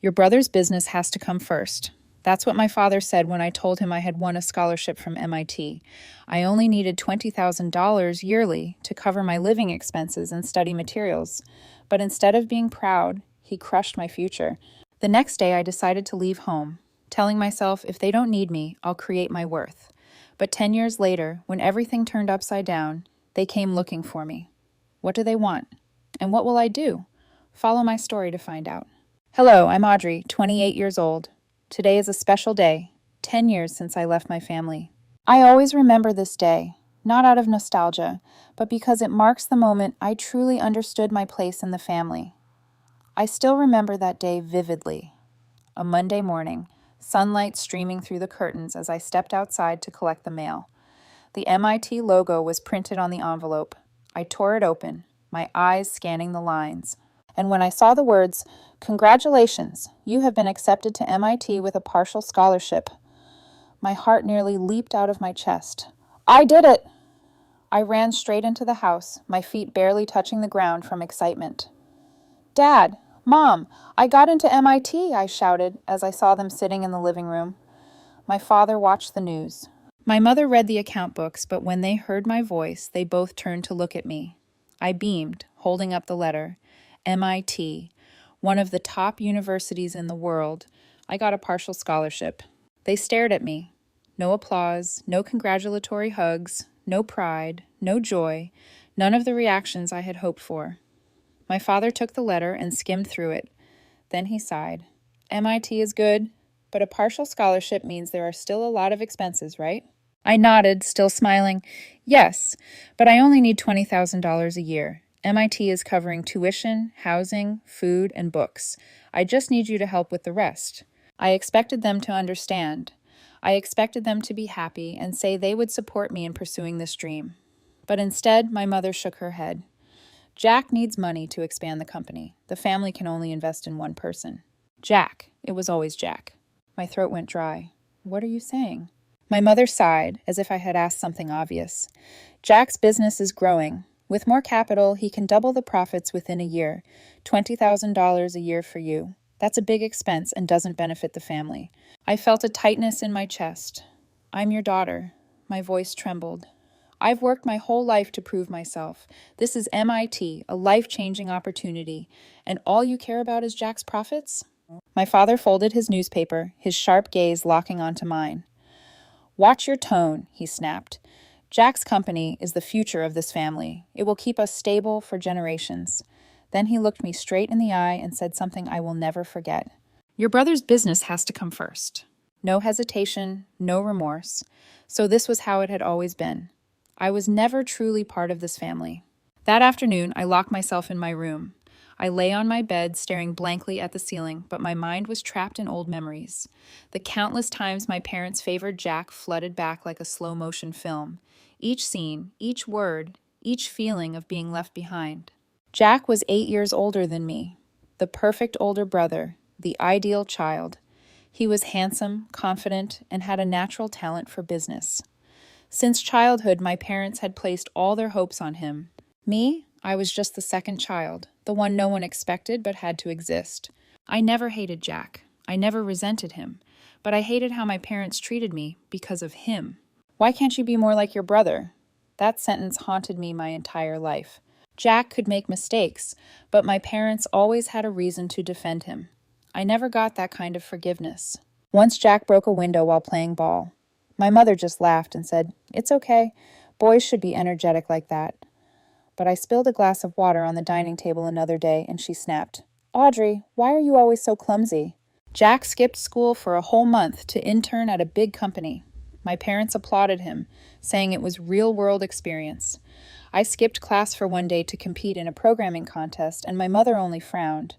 Your brother's business has to come first. That's what my father said when I told him I had won a scholarship from MIT. I only needed $20,000 yearly to cover my living expenses and study materials. But instead of being proud, he crushed my future. The next day, I decided to leave home, telling myself if they don't need me, I'll create my worth. But 10 years later, when everything turned upside down, they came looking for me. What do they want? And what will I do? Follow my story to find out. Hello, I'm Audrey, 28 years old. Today is a special day, 10 years since I left my family. I always remember this day, not out of nostalgia, but because it marks the moment I truly understood my place in the family. I still remember that day vividly. A Monday morning, sunlight streaming through the curtains as I stepped outside to collect the mail. The MIT logo was printed on the envelope. I tore it open, my eyes scanning the lines. And when I saw the words, "Congratulations, you have been accepted to MIT with a partial scholarship," my heart nearly leaped out of my chest. I did it! I ran straight into the house, my feet barely touching the ground from excitement. Dad, Mom, I got into MIT, I shouted as I saw them sitting in the living room. My father watched the news. My mother read the account books, but when they heard my voice, they both turned to look at me. I beamed, holding up the letter. MIT, one of the top universities in the world. I got a partial scholarship. They stared at me. No applause, no congratulatory hugs, no pride, no joy, none of the reactions I had hoped for. My father took the letter and skimmed through it. Then he sighed. MIT is good, but a partial scholarship means there are still a lot of expenses, right? I nodded, still smiling. Yes, but I only need $20,000 a year. MIT is covering tuition, housing, food, and books. I just need you to help with the rest. I expected them to understand. I expected them to be happy and say they would support me in pursuing this dream. But instead, my mother shook her head. Jack needs money to expand the company. The family can only invest in one person. Jack. It was always Jack. My throat went dry. What are you saying? My mother sighed, as if I had asked something obvious. Jack's business is growing. With more capital, he can double the profits within a year. $20,000 a year for you. That's a big expense and doesn't benefit the family. I felt a tightness in my chest. I'm your daughter. My voice trembled. I've worked my whole life to prove myself. This is MIT, a life-changing opportunity. And all you care about is Jack's profits? My father folded his newspaper, his sharp gaze locking onto mine. Watch your tone, he snapped. Jack's company is the future of this family. It will keep us stable for generations. Then he looked me straight in the eye and said something I will never forget. Your brother's business has to come first. No hesitation, no remorse. So this was how it had always been. I was never truly part of this family. That afternoon, I locked myself in my room. I lay on my bed, staring blankly at the ceiling, but my mind was trapped in old memories. The countless times my parents favored Jack flooded back like a slow-motion film. Each scene, each word, each feeling of being left behind. Jack was 8 years older than me. The perfect older brother, the ideal child. He was handsome, confident, and had a natural talent for business. Since childhood, my parents had placed all their hopes on him. Me, I was just the second child, the one no one expected but had to exist. I never hated Jack. I never resented him. But I hated how my parents treated me because of him. Why can't you be more like your brother? That sentence haunted me my entire life. Jack could make mistakes, but my parents always had a reason to defend him. I never got that kind of forgiveness. Once Jack broke a window while playing ball. My mother just laughed and said, "It's okay. Boys should be energetic like that." But I spilled a glass of water on the dining table another day, and she snapped, "Audrey, why are you always so clumsy?" Jack skipped school for a whole month to intern at a big company. My parents applauded him, saying it was real-world experience. I skipped class for one day to compete in a programming contest, and my mother only frowned.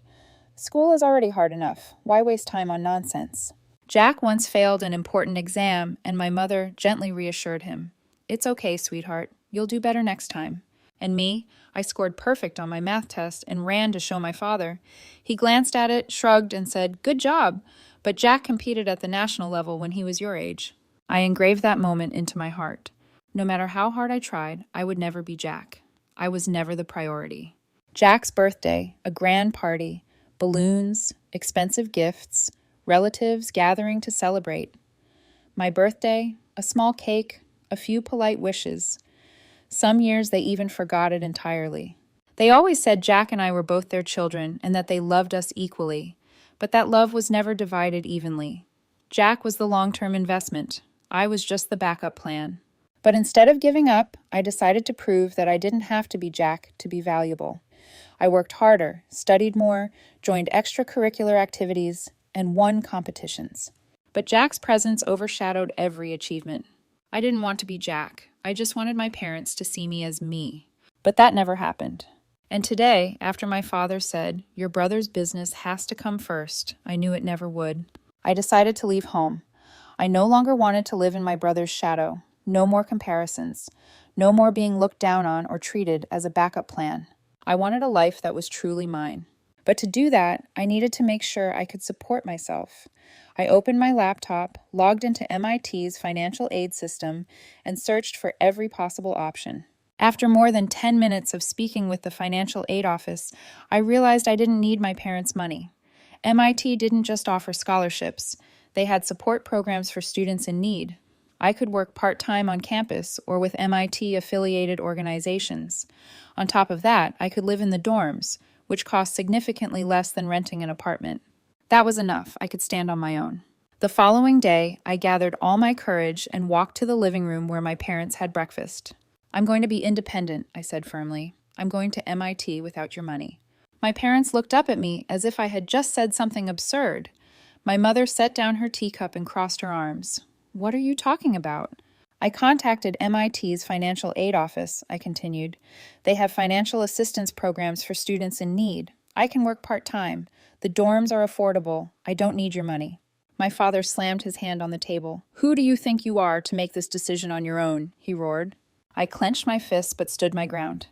School is already hard enough. Why waste time on nonsense? Jack once failed an important exam, and my mother gently reassured him. "It's okay, sweetheart. You'll do better next time." And me, I scored perfect on my math test and ran to show my father. He glanced at it, shrugged, and said, "Good job, but Jack competed at the national level when he was your age." I engraved that moment into my heart. No matter how hard I tried, I would never be Jack. I was never the priority. Jack's birthday, a grand party, balloons, expensive gifts, relatives gathering to celebrate. My birthday, a small cake, a few polite wishes. Some years they even forgot it entirely. They always said Jack and I were both their children and that they loved us equally, but that love was never divided evenly. Jack was the long-term investment. I was just the backup plan. But instead of giving up, I decided to prove that I didn't have to be Jack to be valuable. I worked harder, studied more, joined extracurricular activities, and won competitions. But Jack's presence overshadowed every achievement. I didn't want to be Jack. I just wanted my parents to see me as me. But that never happened. And today, after my father said, "Your brother's business has to come first," I knew it never would. I decided to leave home. I no longer wanted to live in my brother's shadow. No more comparisons. No more being looked down on or treated as a backup plan. I wanted a life that was truly mine. But to do that, I needed to make sure I could support myself. I opened my laptop, logged into MIT's financial aid system, and searched for every possible option. After more than 10 minutes of speaking with the financial aid office, I realized I didn't need my parents' money. MIT didn't just offer scholarships. They had support programs for students in need. I could work part-time on campus or with MIT-affiliated organizations. On top of that, I could live in the dorms, which cost significantly less than renting an apartment. That was enough. I could stand on my own. The following day, I gathered all my courage and walked to the living room where my parents had breakfast. "I'm going to be independent," I said firmly. "I'm going to MIT without your money." My parents looked up at me as if I had just said something absurd. My mother set down her teacup and crossed her arms. "What are you talking about?" "I contacted MIT's financial aid office," I continued. "They have financial assistance programs for students in need. I can work part-time. The dorms are affordable. I don't need your money." My father slammed his hand on the table. "Who do you think you are to make this decision on your own?" he roared. I clenched my fists but stood my ground.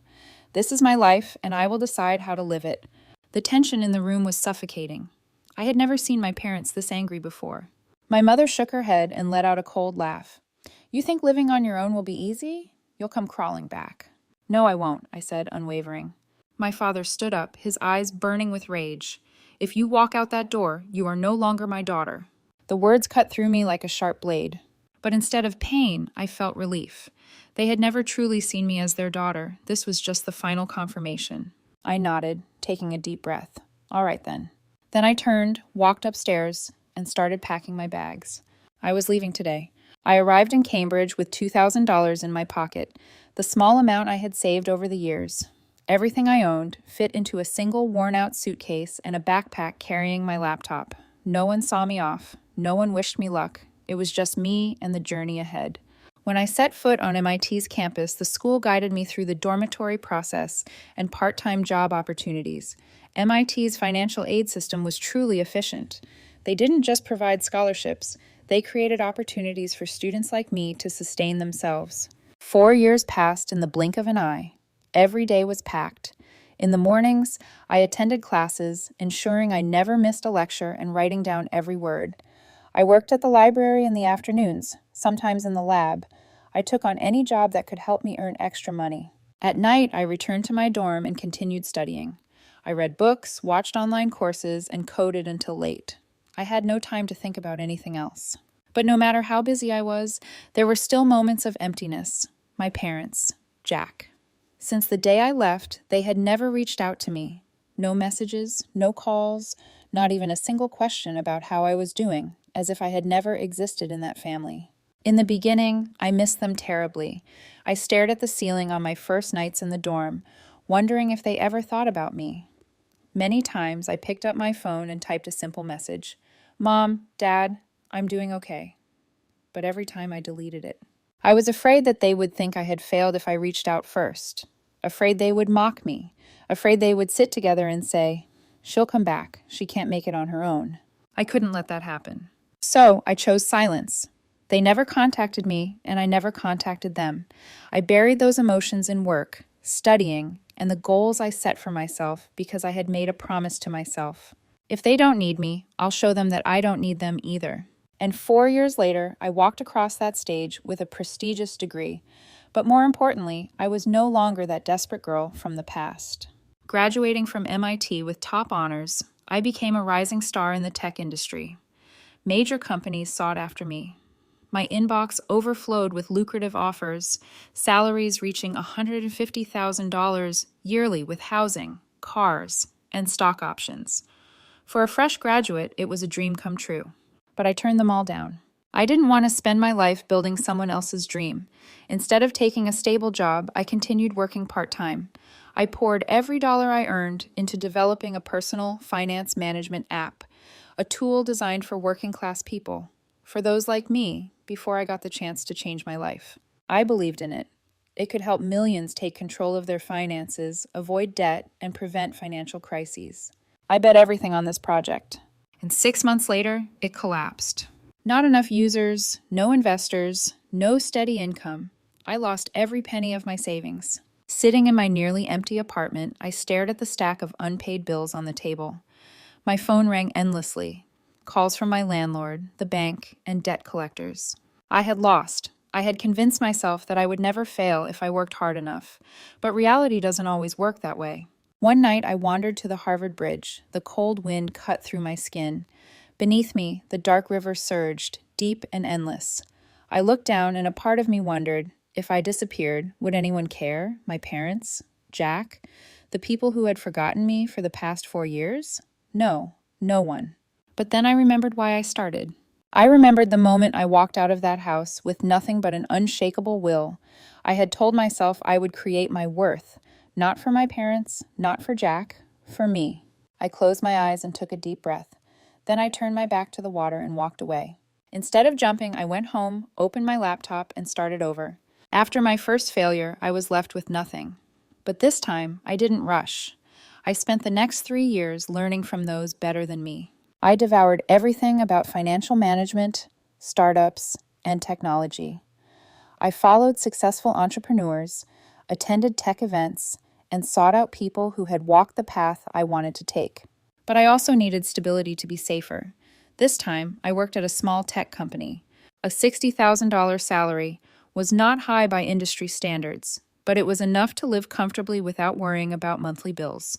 This is my life, and I will decide how to live it. The tension in the room was suffocating. I had never seen my parents this angry before. My mother shook her head and let out a cold laugh. "You think living on your own will be easy? You'll come crawling back." "No, I won't," I said, unwavering. My father stood up, his eyes burning with rage. "If you walk out that door, you are no longer my daughter." The words cut through me like a sharp blade. But instead of pain, I felt relief. They had never truly seen me as their daughter. This was just the final confirmation. I nodded, taking a deep breath. "All right then." Then I turned, walked upstairs, and started packing my bags. I was leaving today. I arrived in Cambridge with $2,000 in my pocket, the small amount I had saved over the years. Everything I owned fit into a single worn-out suitcase and a backpack carrying my laptop. No one saw me off. No one wished me luck. It was just me and the journey ahead. When I set foot on MIT's campus, the school guided me through the dormitory process and part-time job opportunities. MIT's financial aid system was truly efficient. They didn't just provide scholarships, they created opportunities for students like me to sustain themselves. 4 years passed in the blink of an eye. Every day was packed. In the mornings, I attended classes, ensuring I never missed a lecture and writing down every word. I worked at the library in the afternoons, sometimes in the lab. I took on any job that could help me earn extra money. At night, I returned to my dorm and continued studying. I read books, watched online courses, and coded until late. I had no time to think about anything else. But no matter how busy I was, there were still moments of emptiness. My parents, Jack. Since the day I left, they had never reached out to me. No messages, no calls, not even a single question about how I was doing, as if I had never existed in that family. In the beginning, I missed them terribly. I stared at the ceiling on my first nights in the dorm, wondering if they ever thought about me. Many times, I picked up my phone and typed a simple message. "Mom, Dad, I'm doing okay." But every time I deleted it. I was afraid that they would think I had failed if I reached out first. Afraid they would mock me. Afraid they would sit together and say, "She'll come back. She can't make it on her own." I couldn't let that happen. So I chose silence. They never contacted me, and I never contacted them. I buried those emotions in work, studying, and the goals I set for myself because I had made a promise to myself. If they don't need me, I'll show them that I don't need them either. And 4 years later, I walked across that stage with a prestigious degree. But more importantly, I was no longer that desperate girl from the past. Graduating from MIT with top honors, I became a rising star in the tech industry. Major companies sought after me. My inbox overflowed with lucrative offers, salaries reaching $150,000 yearly with housing, cars, and stock options. For a fresh graduate, it was a dream come true. But I turned them all down. I didn't want to spend my life building someone else's dream. Instead of taking a stable job, I continued working part-time. I poured every dollar I earned into developing a personal finance management app, a tool designed for working-class people, for those like me, before I got the chance to change my life. I believed in it. It could help millions take control of their finances, avoid debt, and prevent financial crises. I bet everything on this project. And 6 months later, it collapsed. Not enough users, no investors, no steady income. I lost every penny of my savings. Sitting in my nearly empty apartment, I stared at the stack of unpaid bills on the table. My phone rang endlessly. Calls from my landlord, the bank, and debt collectors. I had lost. I had convinced myself that I would never fail if I worked hard enough. But reality doesn't always work that way. One night, I wandered to the Harvard Bridge. The cold wind cut through my skin. Beneath me, the dark river surged, deep and endless. I looked down, and a part of me wondered, if I disappeared, would anyone care? My parents? Jack? The people who had forgotten me for the past 4 years? No, no one. But then I remembered why I started. I remembered the moment I walked out of that house with nothing but an unshakable will. I had told myself I would create my worth, not for my parents, not for Jack, for me. I closed my eyes and took a deep breath. Then I turned my back to the water and walked away. Instead of jumping, I went home, opened my laptop, and started over. After my first failure, I was left with nothing. But this time, I didn't rush. I spent the next 3 years learning from those better than me. I devoured everything about financial management, startups, and technology. I followed successful entrepreneurs, attended tech events, and sought out people who had walked the path I wanted to take. But I also needed stability to be safer. This time, I worked at a small tech company. A $60,000 salary was not high by industry standards, but it was enough to live comfortably without worrying about monthly bills.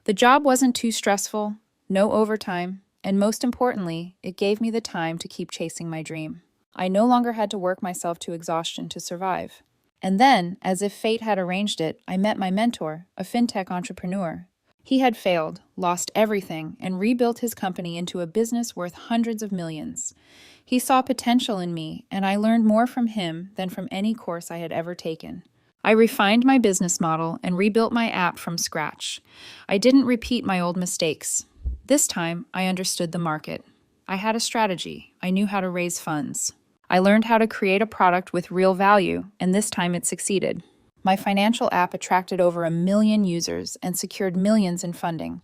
The job wasn't too stressful, no overtime, and most importantly, it gave me the time to keep chasing my dream. I no longer had to work myself to exhaustion to survive. And then, as if fate had arranged it, I met my mentor, a fintech entrepreneur. He had failed, lost everything, and rebuilt his company into a business worth hundreds of millions. He saw potential in me, and I learned more from him than from any course I had ever taken. I refined my business model and rebuilt my app from scratch. I didn't repeat my old mistakes. This time, I understood the market. I had a strategy. I knew how to raise funds. I learned how to create a product with real value, and this time it succeeded. My financial app attracted over 1 million users and secured millions in funding.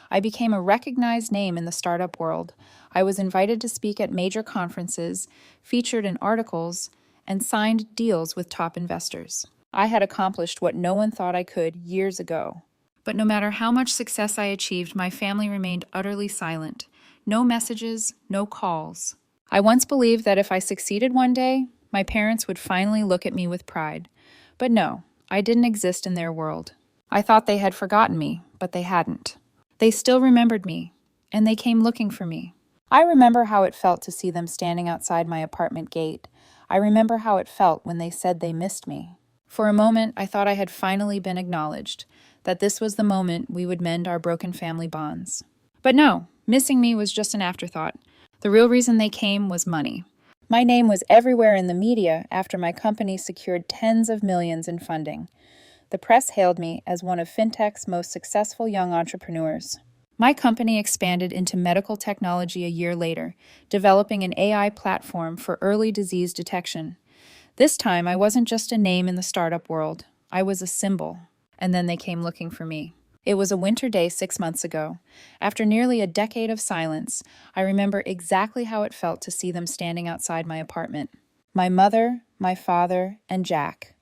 I became a recognized name in the startup world. I was invited to speak at major conferences, featured in articles, and signed deals with top investors. I had accomplished what no one thought I could years ago. But no matter how much success I achieved, my family remained utterly silent. No messages, no calls. I once believed that if I succeeded one day, my parents would finally look at me with pride. But no, I didn't exist in their world. I thought they had forgotten me, but they hadn't. They still remembered me, and they came looking for me. I remember how it felt to see them standing outside my apartment gate. I remember how it felt when they said they missed me. For a moment, I thought I had finally been acknowledged, that this was the moment we would mend our broken family bonds. But no, missing me was just an afterthought. The real reason they came was money. My name was everywhere in the media after my company secured tens of millions in funding. The press hailed me as one of fintech's most successful young entrepreneurs. My company expanded into medical technology a year later, developing an AI platform for early disease detection. This time, I wasn't just a name in the startup world. I was a symbol. And then they came looking for me. It was a winter day 6 months ago. After nearly a decade of silence, I remember exactly how it felt to see them standing outside my apartment. My mother, my father, and Jack.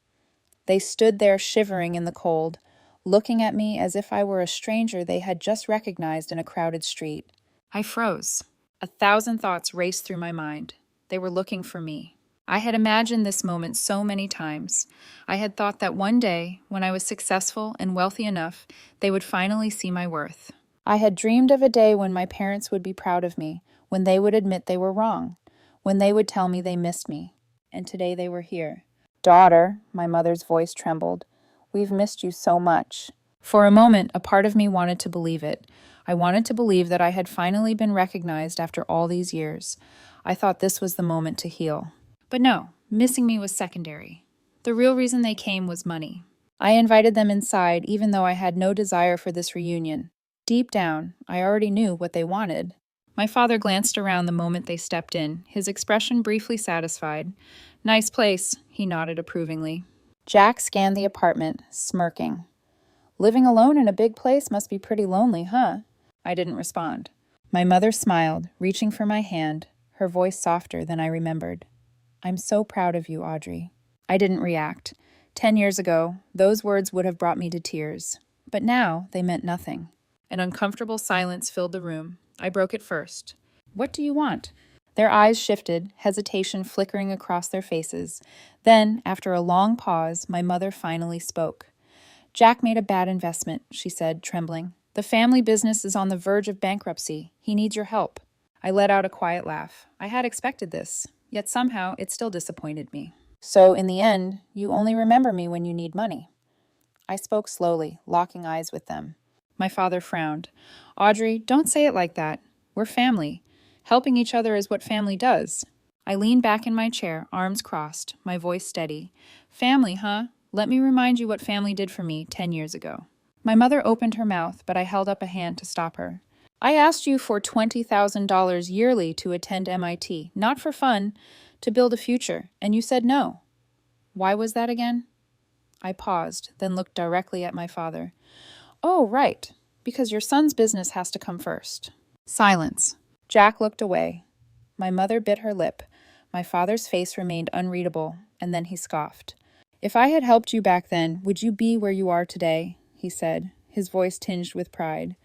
They stood there shivering in the cold, looking at me as if I were a stranger they had just recognized in a crowded street. I froze. 1,000 thoughts raced through my mind. They were looking for me. I had imagined this moment so many times. I had thought that one day, when I was successful and wealthy enough, they would finally see my worth. I had dreamed of a day when my parents would be proud of me, when they would admit they were wrong, when they would tell me they missed me. And today they were here. Daughter, my mother's voice trembled, we've missed you so much. For a moment, a part of me wanted to believe it. I wanted to believe that I had finally been recognized after all these years. I thought this was the moment to heal. But no, missing me was secondary. The real reason they came was money. I invited them inside even though I had no desire for this reunion. Deep down, I already knew what they wanted. My father glanced around the moment they stepped in, his expression briefly satisfied. Nice place, he nodded approvingly. Jack scanned the apartment, smirking. Living alone in a big place must be pretty lonely, huh? I didn't respond. My mother smiled, reaching for my hand, her voice softer than I remembered. I'm so proud of you, Audrey. I didn't react. 10 years ago, those words would have brought me to tears. But now they meant nothing. An uncomfortable silence filled the room. I broke it first. What do you want? Their eyes shifted, hesitation flickering across their faces. Then, after a long pause, my mother finally spoke. Jack made a bad investment, she said, trembling. The family business is on the verge of bankruptcy. He needs your help. I let out a quiet laugh. I had expected this, yet somehow it still disappointed me. So, in the end, you only remember me when you need money. I spoke slowly, locking eyes with them. My father frowned. Audrey, don't say it like that. We're family. Helping each other is what family does. I leaned back in my chair, arms crossed, my voice steady. Family, huh? Let me remind you what family did for me 10 years ago. My mother opened her mouth, but I held up a hand to stop her. I asked you for $20,000 yearly to attend MIT, not for fun, to build a future, and you said no. Why was that again? I paused, then looked directly at my father. Oh, right, because your son's business has to come first. Silence. Jack looked away. My mother bit her lip. My father's face remained unreadable, and then he scoffed. If I had helped you back then, would you be where you are today? He said, his voice tinged with pride.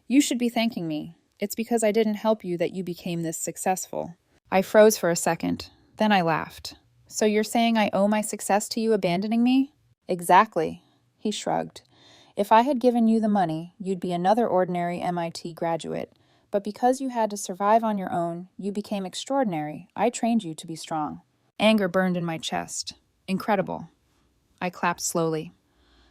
You should be thanking me. It's because I didn't help you that you became this successful. I froze for a second. Then I laughed. So you're saying I owe my success to you abandoning me? Exactly. He shrugged. If I had given you the money, you'd be another ordinary MIT graduate. But because you had to survive on your own, you became extraordinary. I trained you to be strong. Anger burned in my chest. Incredible. I clapped slowly.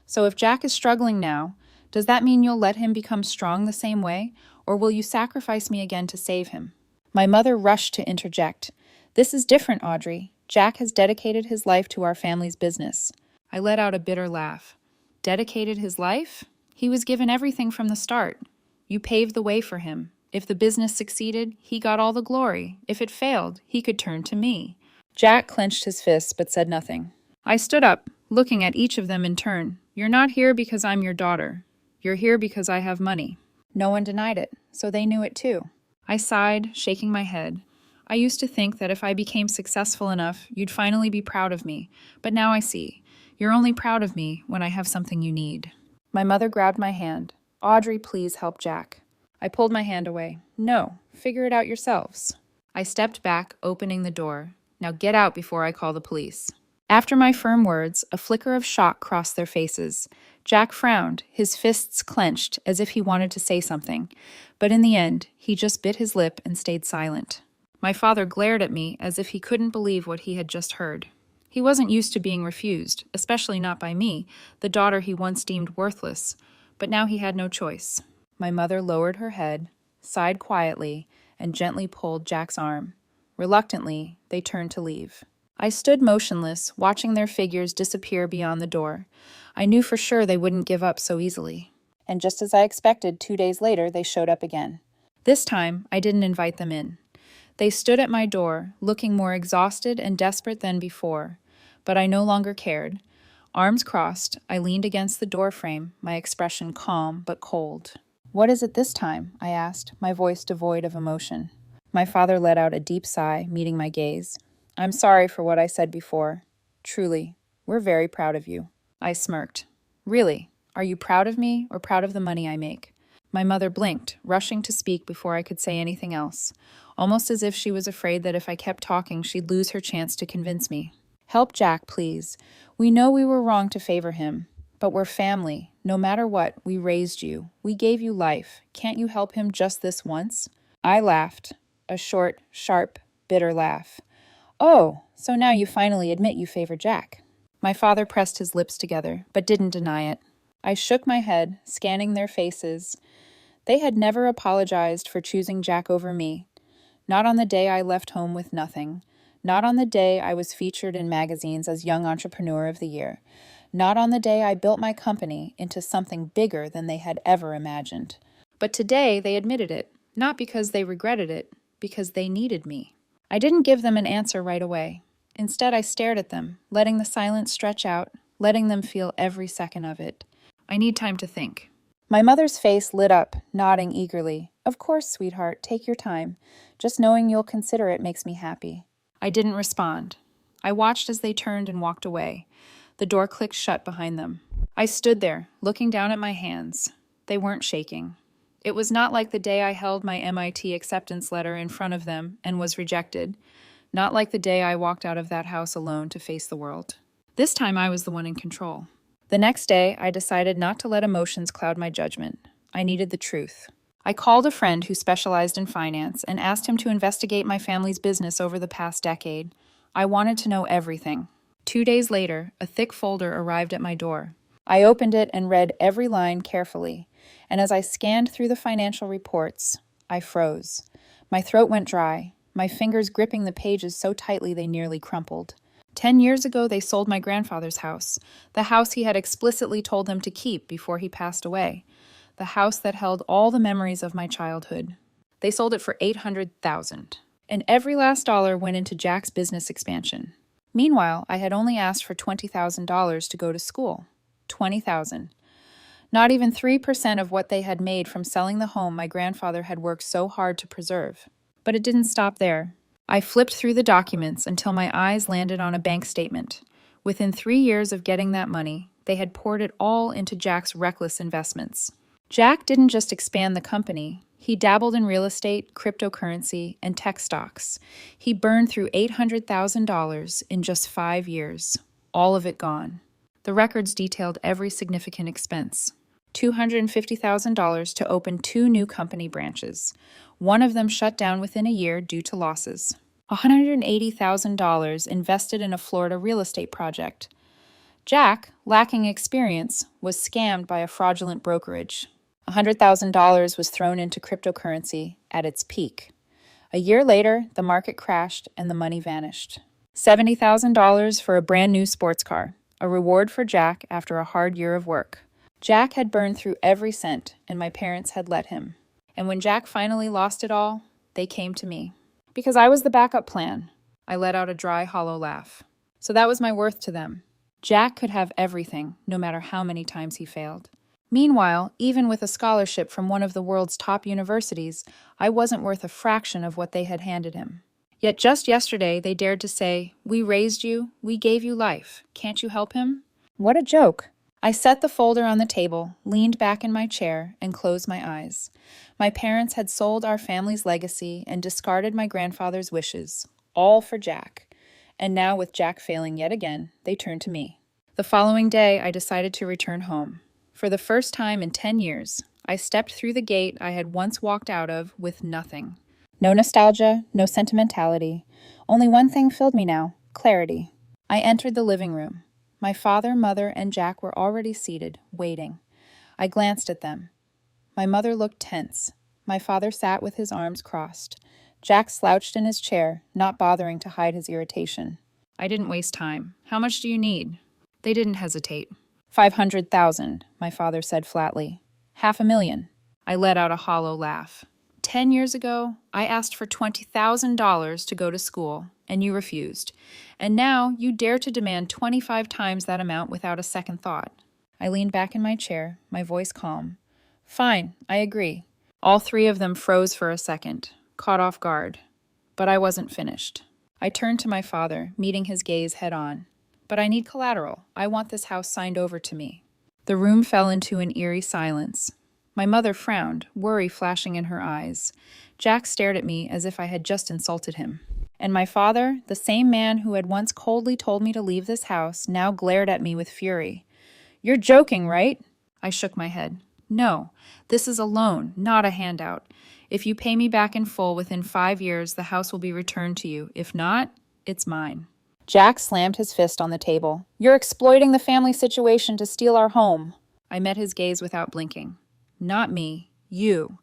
So if Jack is struggling now, does that mean you'll let him become strong the same way, or will you sacrifice me again to save him? My mother rushed to interject. This is different, Audrey. Jack has dedicated his life to our family's business. I let out a bitter laugh. Dedicated his life? He was given everything from the start. You paved the way for him. If the business succeeded, he got all the glory. If it failed, he could turn to me. Jack clenched his fists but said nothing. I stood up, looking at each of them in turn. You're not here because I'm your daughter. You're here because I have money. No one denied it, so they knew it too. I sighed, shaking my head. I used to think that if I became successful enough, you'd finally be proud of me. But now I see. You're only proud of me when I have something you need. My mother grabbed my hand. Audrey, please help Jack. I pulled my hand away. No, figure it out yourselves. I stepped back, opening the door. Now get out before I call the police. After my firm words, a flicker of shock crossed their faces. Jack frowned, his fists clenched, as if he wanted to say something. But in the end, he just bit his lip and stayed silent. My father glared at me as if he couldn't believe what he had just heard. He wasn't used to being refused, especially not by me, the daughter he once deemed worthless. But now he had no choice. My mother lowered her head, sighed quietly, and gently pulled Jack's arm. Reluctantly, they turned to leave. I stood motionless, watching their figures disappear beyond the door. I knew for sure they wouldn't give up so easily. And just as I expected, 2 days later, they showed up again. This time, I didn't invite them in. They stood at my door, looking more exhausted and desperate than before. But I no longer cared. Arms crossed, I leaned against the doorframe, my expression calm but cold. What is it this time? I asked, my voice devoid of emotion. My father let out a deep sigh, meeting my gaze. I'm sorry for what I said before. Truly, we're very proud of you. I smirked. Really, are you proud of me or proud of the money I make? My mother blinked, rushing to speak before I could say anything else, almost as if she was afraid that if I kept talking, she'd lose her chance to convince me. Help Jack, please. We know we were wrong to favor him, But we're family. No matter what, we raised you. We gave you life. Can't you help him just this once?" I laughed, a short, sharp, bitter laugh. "Oh, so now you finally admit you favor Jack." My father pressed his lips together, but didn't deny it. I shook my head, scanning their faces. They had never apologized for choosing Jack over me. Not on the day I left home with nothing. Not on the day I was featured in magazines as Young Entrepreneur of the Year. Not on the day I built my company into something bigger than they had ever imagined. But today they admitted it, not because they regretted it, because they needed me. I didn't give them an answer right away. Instead, I stared at them, letting the silence stretch out, letting them feel every second of it. "I need time to think." My mother's face lit up, nodding eagerly. "Of course, sweetheart, take your time. Just knowing you'll consider it makes me happy." I didn't respond. I watched as they turned and walked away. The door clicked shut behind them. I stood there, looking down at my hands. They weren't shaking. It was not like the day I held my MIT acceptance letter in front of them and was rejected. Not like the day I walked out of that house alone to face the world. This time I was the one in control. The next day, I decided not to let emotions cloud my judgment. I needed the truth. I called a friend who specialized in finance and asked him to investigate my family's business over the past decade. I wanted to know everything. 2 days later, a thick folder arrived at my door. I opened it and read every line carefully, and as I scanned through the financial reports, I froze. My throat went dry, my fingers gripping the pages so tightly they nearly crumpled. 10 years ago, they sold my grandfather's house, the house he had explicitly told them to keep before he passed away, the house that held all the memories of my childhood. They sold it for $800,000, and every last dollar went into Jack's business expansion. Meanwhile, I had only asked for $20,000 to go to school. $20,000. Not even 3% of what they had made from selling the home my grandfather had worked so hard to preserve. But it didn't stop there. I flipped through the documents until my eyes landed on a bank statement. Within 3 years of getting that money, they had poured it all into Jack's reckless investments. Jack didn't just expand the company. He dabbled in real estate, cryptocurrency, and tech stocks. He burned through $800,000 in just 5 years. All of it gone. The records detailed every significant expense. $250,000 to open 2 new company branches. One of them shut down within a year due to losses. $180,000 invested in a Florida real estate project. Jack, lacking experience, was scammed by a fraudulent brokerage. $100,000 was thrown into cryptocurrency at its peak. A year later, the market crashed and the money vanished. $70,000 for a brand new sports car, a reward for Jack after a hard year of work. Jack had burned through every cent, and my parents had let him. And when Jack finally lost it all, they came to me. Because I was the backup plan. I let out a dry, hollow laugh. So that was my worth to them. Jack could have everything, no matter how many times he failed. Meanwhile, even with a scholarship from one of the world's top universities, I wasn't worth a fraction of what they had handed him. Yet just yesterday, they dared to say, "We raised you, we gave you life. Can't you help him?" What a joke. I set the folder on the table, leaned back in my chair, and closed my eyes. My parents had sold our family's legacy and discarded my grandfather's wishes, all for Jack. And now, with Jack failing yet again, they turned to me. The following day, I decided to return home. For the first time in 10 years, I stepped through the gate I had once walked out of with nothing. No nostalgia, no sentimentality. Only one thing filled me now: clarity. I entered the living room. My father, mother, and Jack were already seated, waiting. I glanced at them. My mother looked tense. My father sat with his arms crossed. Jack slouched in his chair, not bothering to hide his irritation. I didn't waste time. "How much do you need?" They didn't hesitate. $500,000, my father said flatly. $500,000. I let out a hollow laugh. 10 years ago, I asked for $20,000 to go to school, and you refused. And now you dare to demand 25 times that amount without a second thought. I leaned back in my chair, my voice calm. "Fine, I agree." All 3 of them froze for a second, caught off guard. But I wasn't finished. I turned to my father, meeting his gaze head on. "But I need collateral. I want this house signed over to me." The room fell into an eerie silence. My mother frowned, worry flashing in her eyes. Jack stared at me as if I had just insulted him. And my father, the same man who had once coldly told me to leave this house, now glared at me with fury. You're joking, right? I shook my head. No, this is a loan, not a handout. If you pay me back in full within 5 years, the house will be returned to you. If not, it's mine. Jack slammed his fist on the table. You're exploiting the family situation to steal our home. I met his gaze without blinking. Not me, you.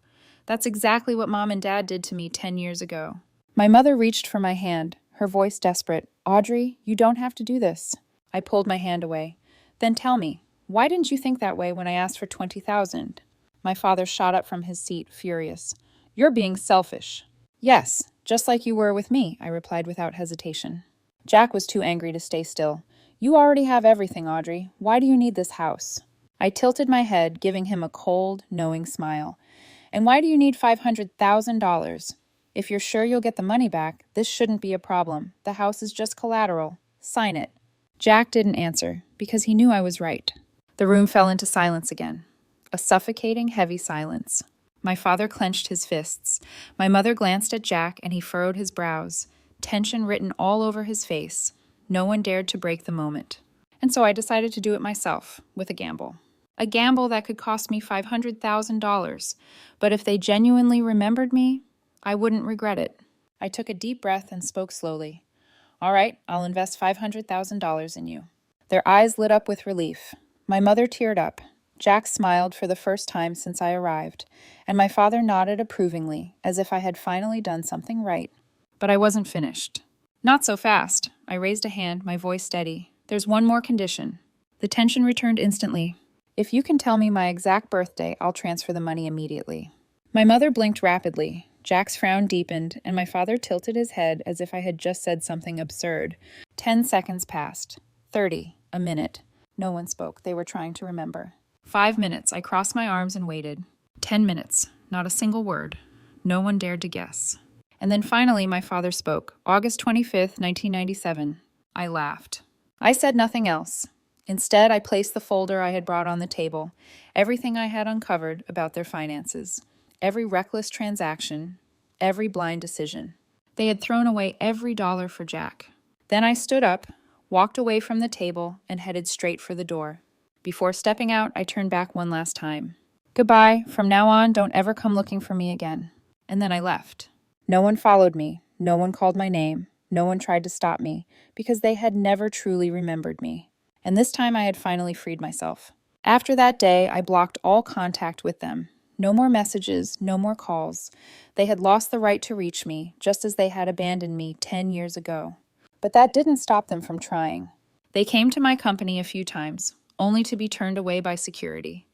That's exactly what Mom and Dad did to me 10 years ago. My mother reached for my hand, her voice desperate. Audrey, you don't have to do this. I pulled my hand away. Then tell me, why didn't you think that way when I asked for $20,000? My father shot up from his seat, furious. You're being selfish. Yes, just like you were with me, I replied without hesitation. Jack was too angry to stay still. You already have everything, Audrey. Why do you need this house? I tilted my head, giving him a cold, knowing smile. And why do you need $500,000? If you're sure you'll get the money back, this shouldn't be a problem. The house is just collateral. Sign it. Jack didn't answer, because he knew I was right. The room fell into silence again. A suffocating, heavy silence. My father clenched his fists. My mother glanced at Jack, and he furrowed his brows, tension written all over his face. No one dared to break the moment. And so I decided to do it myself, with a gamble. A gamble that could cost me $500,000, but if they genuinely remembered me, I wouldn't regret it. I took a deep breath and spoke slowly. All right, I'll invest $500,000 in you. Their eyes lit up with relief. My mother teared up. Jack smiled for the first time since I arrived, and my father nodded approvingly, as if I had finally done something right. But I wasn't finished. Not so fast. I raised a hand, my voice steady. There's one more condition. The tension returned instantly. If you can tell me my exact birthday, I'll transfer the money immediately. My mother blinked rapidly. Jack's frown deepened, and my father tilted his head as if I had just said something absurd. 10 seconds passed. 30. A minute. No one spoke. They were trying to remember. 5 minutes. I crossed my arms and waited. 10 minutes. Not a single word. No one dared to guess. And then finally my father spoke. August 25th, 1997. I laughed. I said nothing else. Instead, I placed the folder I had brought on the table, everything I had uncovered about their finances, every reckless transaction, every blind decision. They had thrown away every dollar for Jack. Then I stood up, walked away from the table, and headed straight for the door. Before stepping out, I turned back one last time. Goodbye. From now on, don't ever come looking for me again. And then I left. No one followed me. No one called my name. No one tried to stop me, because they had never truly remembered me. And this time I had finally freed myself. After that day, I blocked all contact with them. No more messages, no more calls. They had lost the right to reach me, just as they had abandoned me 10 years ago. But that didn't stop them from trying. They came to my company a few times, only to be turned away by security.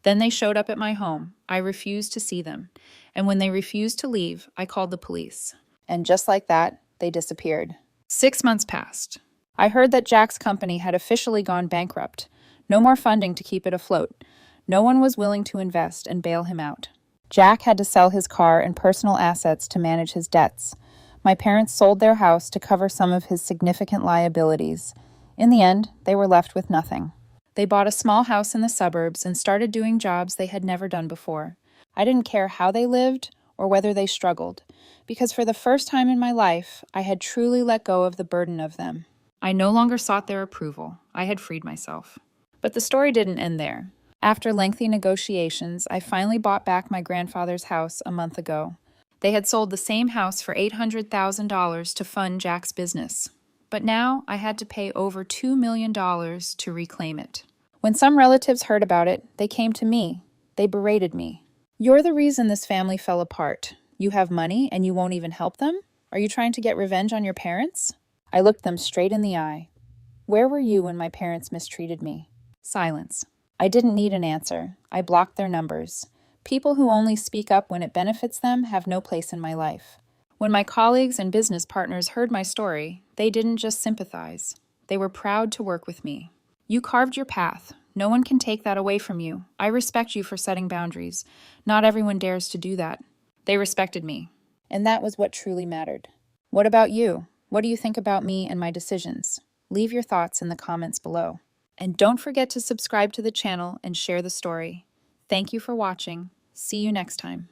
Then they showed up at my home. I refused to see them. And when they refused to leave, I called the police. And just like that, they disappeared. 6 months passed. I heard that Jack's company had officially gone bankrupt. No more funding to keep it afloat. No one was willing to invest and bail him out. Jack had to sell his car and personal assets to manage his debts. My parents sold their house to cover some of his significant liabilities. In the end, they were left with nothing. They bought a small house in the suburbs and started doing jobs they had never done before. I didn't care how they lived or whether they struggled, because for the first time in my life, I had truly let go of the burden of them. I no longer sought their approval. I had freed myself. But the story didn't end there. After lengthy negotiations, I finally bought back my grandfather's house a month ago. They had sold the same house for $800,000 to fund Jack's business. But now I had to pay over $2 million to reclaim it. When some relatives heard about it, they came to me. They berated me. You're the reason this family fell apart. You have money and you won't even help them? Are you trying to get revenge on your parents? I looked them straight in the eye. Where were you when my parents mistreated me? Silence. I didn't need an answer. I blocked their numbers. People who only speak up when it benefits them have no place in my life. When my colleagues and business partners heard my story, they didn't just sympathize. They were proud to work with me. You carved your path. No one can take that away from you. I respect you for setting boundaries. Not everyone dares to do that. They respected me. And that was what truly mattered. What about you? What do you think about me and my decisions? Leave your thoughts in the comments below. And don't forget to subscribe to the channel and share the story. Thank you for watching. See you next time.